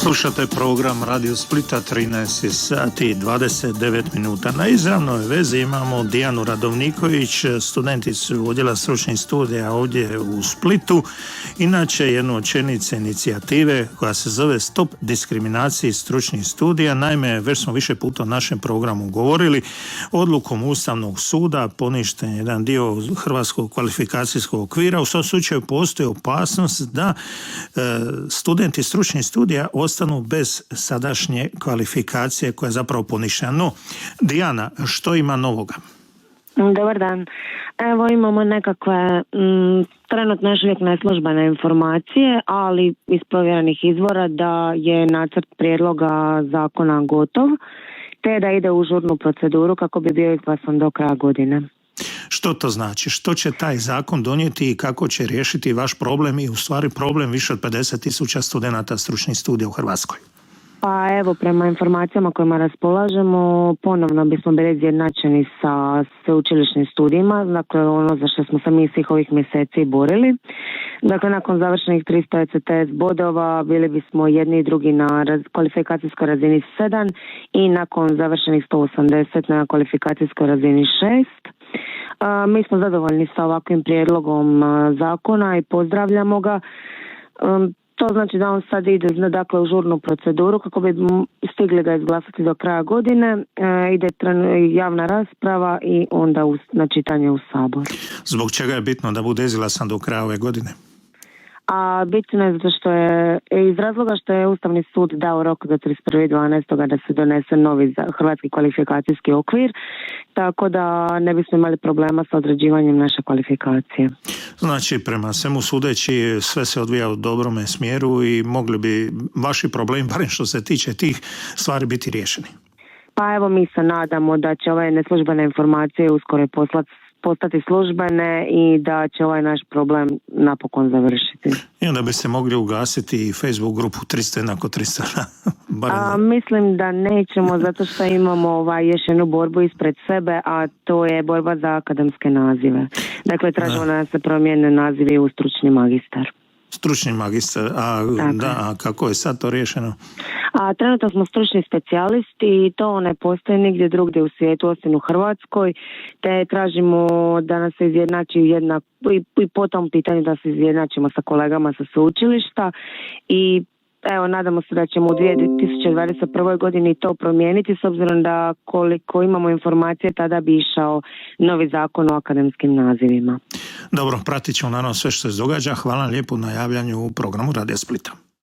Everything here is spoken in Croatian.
Slušate program Radio Splita, 13 sati i 29 minuta. Na izravnoj vezi imamo Dijanu Radovniković, studenticu odjela stručnih studija ovdje u Splitu, inače jednu od čelnice inicijative koja se zove Stop diskriminaciji stručnih studija. Naime, već smo više puta o našem programu govorili, odlukom Ustavnog suda poništen jedan dio Hrvatskog kvalifikacijskog okvira. U svom slučaju postoji opasnost da studenti stručnih studija ostanu bez sadašnje kvalifikacije koja je zapravo poništena. No, Dijana, što ima novoga? Dobar dan. Evo imamo nekakve trenutno još uvijek neslužbene informacije, ali iz provjerenih izvora da je nacrt prijedloga zakona gotov, te da ide u žurnu proceduru kako bi bio izglasan do kraja godine. Što to znači? Što će taj zakon donijeti i kako će riješiti vaš problem i u stvari problem više od 50.000 studenata stručnih studija u Hrvatskoj? Pa evo, prema informacijama kojima raspolažemo, ponovno bismo bili izjednačeni sa sveučilišnim studijima, dakle ono za što smo se mi svih ovih mjeseci borili. Dakle, nakon završenih 300 ECTS bodova bili bismo jedni i drugi na kvalifikacijskoj razini 7 i nakon završenih 180 na kvalifikacijskoj razini 6. Mi smo zadovoljni sa ovakvim prijedlogom zakona i pozdravljamo ga. To znači da on sad ide dakle, u žurnu proceduru kako bi stigli ga izglasati do kraja godine. Ide javna rasprava i onda na čitanje u Sabor. Zbog čega je bitno da bude izglasan do kraja ove godine? A bitno je zato što je iz razloga što je Ustavni sud dao rok do 31.12. da se donese novi hrvatski kvalifikacijski okvir, tako da ne bismo imali problema sa određivanjem naše kvalifikacije. Znači, prema svemu sudeći, sve se odvija u dobrome smjeru i mogli bi vaši problemi, barem što se tiče tih stvari, biti riješeni. Pa evo, mi se nadamo da će ove neslužbene informacije uskoro postati službene i da će ovaj naš problem napokon završiti. I onda bi se mogli ugasiti i Facebook grupu 300x300. Mislim da nećemo, zato što imamo još jednu borbu ispred sebe, a to je borba za akademske nazive. Dakle, tražimo da se promijene nazivi u stručni magistar. Stručni magistar, a kako je sad to riješeno? Trenutno smo stručni specijalisti i to ne postoji nigdje drugdje u svijetu osim u Hrvatskoj, te tražimo da nas se izjednači i po tom pitanju da se izjednačimo sa kolegama sa sveučilišta i evo, nadamo se da ćemo u 2021. godini to promijeniti s obzirom da koliko imamo informacije tada bi išao novi zakon o akademskim nazivima. Dobro, pratit ćemo naravno sve što se događa. Hvala lijepo na javljanju u programu Radio Splita.